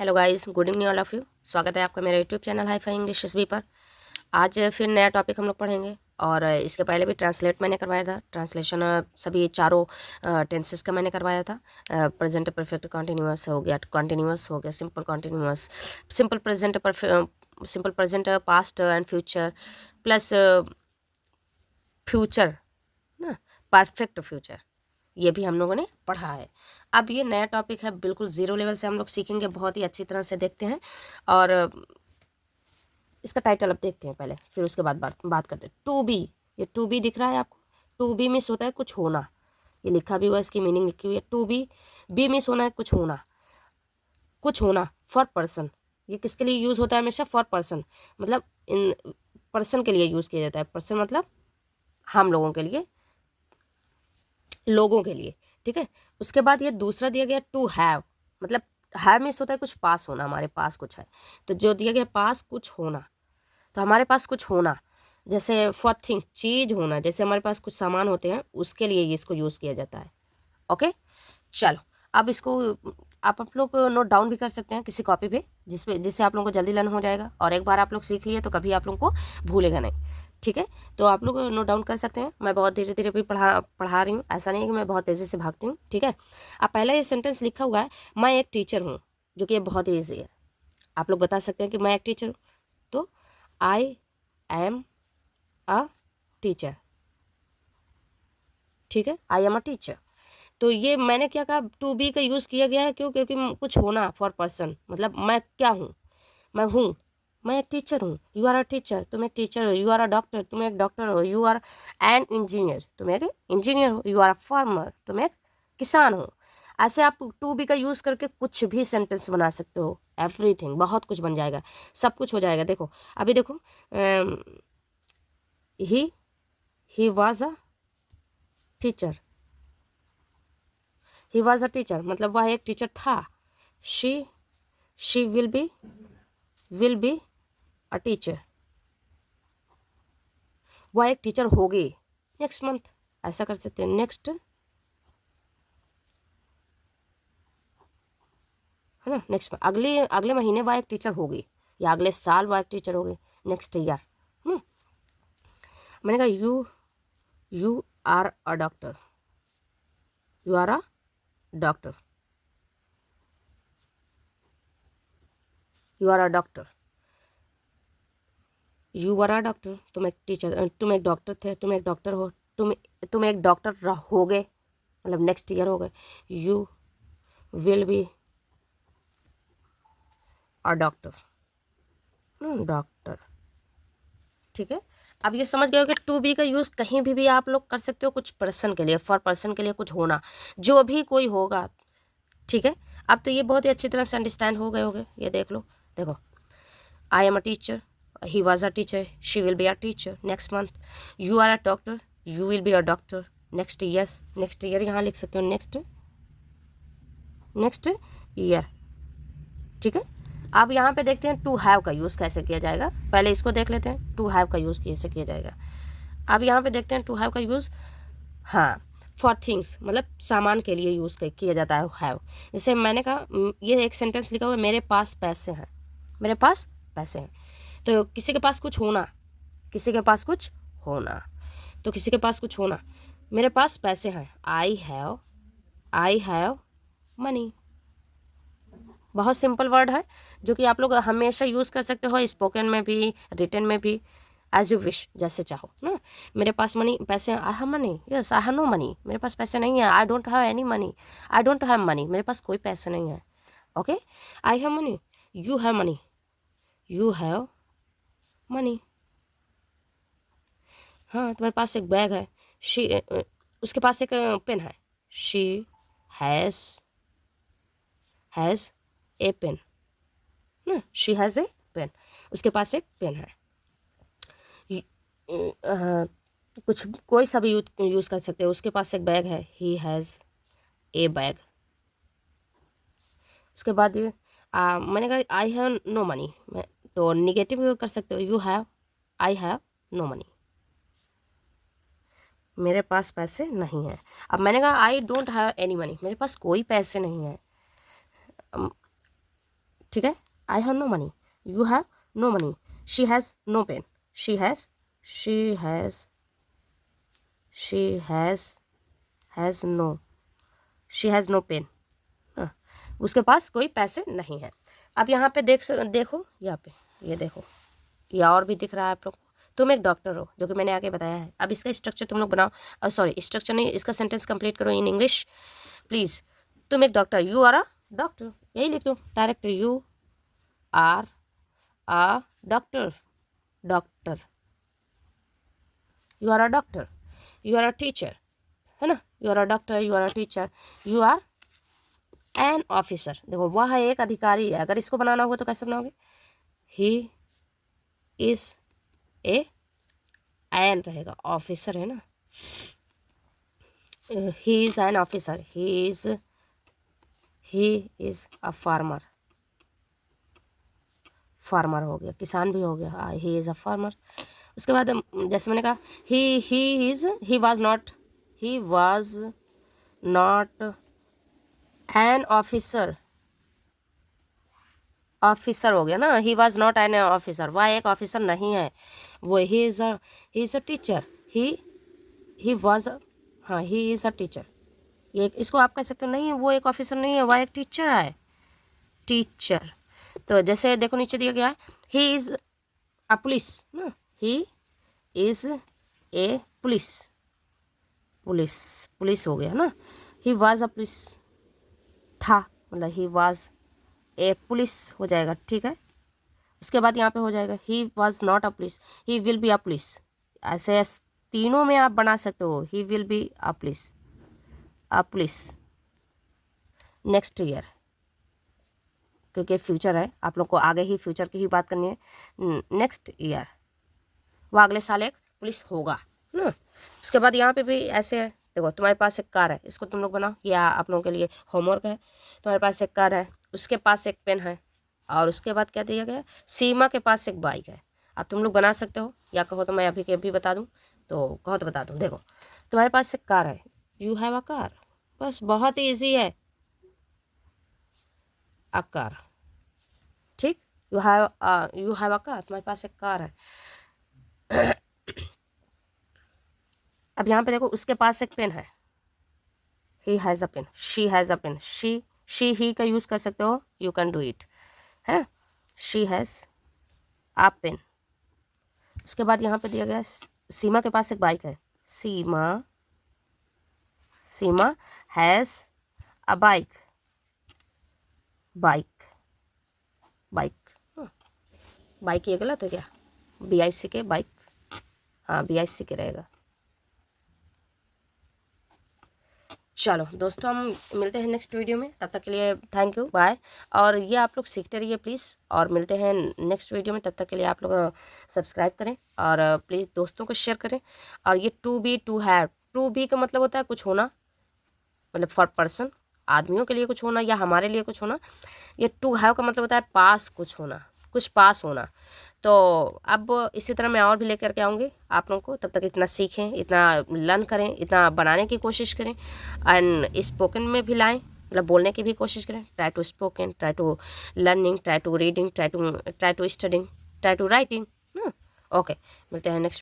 Hello guys, good evening all of you. स्वागत है आपका मेरे YouTube channel hi fi English SB पर। आज फिर नया टॉपिक हम लोग पढ़ेंगे और इसके पहले भी ट्रांसलेट मैंने करवाया था। ट्रांसलेशन सभी चारों टेंसेस का मैंने करवाया था। प्रेजेंट परफेक्ट कॉन्टिन्यूअस हो गया, कॉन्टिन्यूअस हो गया, simple continuous, simple present, past and future, plus future ना, परफेक्ट फ्यूचर, ये भी हम लोगों ने पढ़ा है। अब ये नया टॉपिक है, बिल्कुल ज़ीरो लेवल से हम लोग सीखेंगे, बहुत ही अच्छी तरह से देखते हैं। और इसका टाइटल अब देखते हैं पहले, फिर उसके बाद बात करते हैं। टू बी, ये टू बी दिख रहा है आपको? टू बी मिस होता है कुछ होना, ये लिखा भी हुआ है, इसकी मीनिंग लिखी हुई है। टू बी, बी मिस होना है कुछ होना, कुछ होना फॉर पर्सन। ये किसके लिए यूज़ होता है? हमेशा फॉर पर्सन, मतलब इन पर्सन के लिए यूज़ किया जाता है। पर्सन मतलब हम लोगों के लिए, लोगों के लिए, ठीक है। उसके बाद ये दूसरा दिया गया टू हैव, मतलब हैव मिस होता है कुछ पास होना, हमारे पास कुछ है, तो जो दिया गया पास कुछ होना, तो हमारे पास कुछ होना, जैसे फॉर थिंग चीज होना, जैसे हमारे पास कुछ सामान होते हैं उसके लिए ये इसको यूज़ किया जाता है। ओके, चलो अब इसको आप लोग नोट डाउन भी कर सकते हैं किसी कॉपी पे, जिससे आप लोगों को जल्दी लर्न हो जाएगा, और एक बार आप लोग सीख लिए तो कभी आप लोगों को भूलेगा नहीं, ठीक है। तो आप लोग नोट डाउन कर सकते हैं। मैं बहुत धीरे धीरे भी पढ़ा रही हूँ, ऐसा नहीं है कि मैं बहुत तेज़ी से भागती हूँ, ठीक है। अब पहला ये सेंटेंस लिखा हुआ है, मैं एक टीचर हूँ, जो कि ये बहुत ईजी है। आप लोग बता सकते हैं कि मैं एक टीचर हूँ, तो आई एम अ टीचर, ठीक है, आई एम अ टीचर। तो ये मैंने क्या कहा, टू बी का यूज़ किया गया है, क्यों? क्योंकि कुछ होना फॉर पर्सन, मतलब मैं क्या हूँ, मैं हूँ, मैं एक टीचर हूँ। यू आर अ टीचर, तुम एक टीचर हो। यू आर अ डॉक्टर, तुम एक डॉक्टर हो। यू आर एन इंजीनियर, तुम एक इंजीनियर हो। यू आर अ फार्मर, तुम एक किसान हो। ऐसे आप टू बी का यूज़ करके कुछ भी सेंटेंस बना सकते हो। एवरीथिंग, बहुत कुछ बन जाएगा, सब कुछ हो जाएगा। देखो अभी देखो, ही was a teacher, he was a teacher मतलब वह एक टीचर था। She she will be a teacher, वह एक टीचर होगी नेक्स्ट मंथ, ऐसा कर सकते हैं। नेक्स्ट, है ना, नेक्स्ट अगले अगले महीने वह एक टीचर होगी, या अगले साल वह एक टीचर होगी, नेक्स्ट ईयर। मैंने कहा you are a doctor, you are a doctor, you are a doctor, you are a doctor, तुम एक टीचर, तुम एक डॉक्टर थे, तुम एक डॉक्टर हो। तुम एक डॉक्टर होगे, मतलब नेक्स्ट ईयर हो गए। You will be a doctor, doctor, ठीक है। अब ये समझ गए हो कि टू बी का यूज़ कहीं भी आप लोग कर सकते हो, कुछ पर्सन के लिए, फॉर पर्सन के लिए कुछ होना, जो भी कोई होगा, ठीक है। अब तो ये बहुत ही अच्छी तरह से अंडरस्टैंड हो गए होंगे, ये देख लो। देखो, I am a teacher, he was a teacher, she will be a teacher next month. You are a doctor, you will be a doctor next year, next year यहाँ लिख सकते हो, नेक्स्ट ईयर, ठीक है। अब यहाँ पे देखते हैं टू हैव का यूज़ कैसे किया जाएगा। पहले इसको देख लेते हैं, टू हैव का यूज़ कैसे किया जाएगा। अब यहाँ पे देखते हैं टू हैव का यूज़, हाँ, फॉर थिंग्स मतलब सामान के लिए यूज़ किया जाता है हैव। जैसे मैंने कहा, ये एक सेंटेंस लिखा हुआ है, मेरे पास पैसे हैं, मेरे पास पैसे हैं। तो किसी के पास कुछ होना, किसी के पास कुछ होना, तो किसी के पास कुछ होना, मेरे पास पैसे हैं, आई हैव मनी। बहुत सिंपल वर्ड है, जो कि आप लोग हमेशा यूज़ कर सकते हो, स्पोकन में भी, रिटन में भी, एज यू विश, जैसे चाहो ना। मेरे पास मनी, पैसे, I have money, yes I have no money, मेरे पास पैसे नहीं है। I don't have any money, I don't have money, मेरे पास कोई पैसे नहीं है। Okay, I have money, you have money, you have money. हाँ, तुम्हारे पास एक बैग है, शी उसके पास एक पेन है, she has has a pen ना, शी हैज़ ए पेन, उसके पास एक पेन है। कुछ कोई सा भी यूज़ कर सकते हो, उसके पास एक बैग है, ही हैज़ ए बैग। उसके बाद ये मैंने कहा आई हैव नो मनी, तो निगेटिव कर सकते हो, you have, I have no money, मेरे पास पैसे नहीं हैं। अब मैंने कहा I don't have any money, मेरे पास कोई पैसे नहीं है, ठीक है। I have no money, you have no money, she has no pen, she has no pen, उसके पास कोई पैसे नहीं है। अब यहाँ पे देखो, यहाँ पे ये देखो, या और भी दिख रहा है आप लोग को। तुम एक डॉक्टर हो, जो कि मैंने आगे बताया है। अब इसका स्ट्रक्चर तुम लोग बनाओ, सॉरी स्ट्रक्चर नहीं, इसका सेंटेंस कंप्लीट करो इन इंग्लिश प्लीज। तुम एक डॉक्टर, यू आर अ डॉक्टर, यही लिख दो direct, you are a doctor, you are a doctor, you are a teacher, है ना, you are a doctor, you are a teacher, you are an officer. देखो वह एक अधिकारी है, अगर इसको बनाना होगा तो कैसे बनाओगे, ही इज ए, एन रहेगा, ऑफिसर है ना, he is an officer, he is a farmer, farmer हो गया, किसान भी हो गया, ही इज अ फार्मर। उसके बाद जैसे मैंने कहा he was not an officer, officer हो गया ना, he was not an officer, वह एक ऑफिसर नहीं है, वो he is a teacher, he was, हाँ ही इज अ टीचर। ये इसको आप कह सकते हो, नहीं वो एक ऑफिसर नहीं है, वह एक टीचर है, टीचर। तो जैसे देखो नीचे दिया गया है, ही इज अ पुलिस ना, he is a police, police हो गया ना, ही वाज अ पुलिस, था, मतलब ही वाज ए पुलिस हो जाएगा, ठीक है। उसके बाद यहाँ पे हो जाएगा, he was not a police, he will be a police. ऐसे तीनों में आप बना सकते हो, he will be a police, next year, क्योंकि फ्यूचर है, आप लोग को आगे ही फ्यूचर की ही बात करनी है। नेक्स्ट ईयर, वो अगले साल एक पुलिस होगा ना। उसके बाद यहाँ पे भी ऐसे है, देखो तुम्हारे पास एक कार है, इसको तुम लोग बनाओ, या आप लोगों के लिए होमवर्क है। तुम्हारे पास एक कार है, उसके पास एक पेन है, और उसके बाद क्या दिया गया है, सीमा के पास एक बाइक है। अब तुम लोग बना सकते हो, या कहो तो मैं अभी के अभी बता दूँ, तो कहो तो बता दूँ। देखो तुम्हारे पास एक कार है, यू हैव अ कार, बस बहुत ईजी है, अ कार, ठीक, यू हैव अ कार, तुम्हारे पास एक कार है। अब यहाँ पे देखो उसके पास एक पेन है, he has a pen, she has a pen, she he का यूज़ कर सकते हो, यू कैन डू इट, है ना, शी हैज़ अ पेन। उसके बाद यहाँ पे दिया गया है, सीमा के पास एक बाइक है, सीमा हैज़ अ बाइक, बाइक ये गलत है क्या, BIC के बाइक, हाँ BIC के रहेगा। चलो दोस्तों, हम मिलते हैं नेक्स्ट वीडियो में, तब तक के लिए थैंक यू, बाय। और ये आप लोग सीखते रहिए प्लीज़, और मिलते हैं नेक्स्ट वीडियो में, तब तक के लिए आप लोग सब्सक्राइब करें, और प्लीज़ दोस्तों को शेयर करें। और ये to be, to have, to be का मतलब होता है कुछ होना, मतलब फॉर पर्सन, आदमियों के लिए कुछ होना या हमारे लिए कुछ होना। ये टू हैव का मतलब होता है पास कुछ होना, कुछ पास होना। तो अब इसी तरह मैं और भी लेकर के आऊँगी आप लोगों को, तब तक इतना सीखें, इतना लर्न करें, इतना बनाने की कोशिश करें, एंड स्पोकन में भी लाएं, मतलब बोलने की भी कोशिश करें। Try to spoken, try to learning, try to reading, try to studying, try to writing. Okay, मिलते हैं नेक्स्ट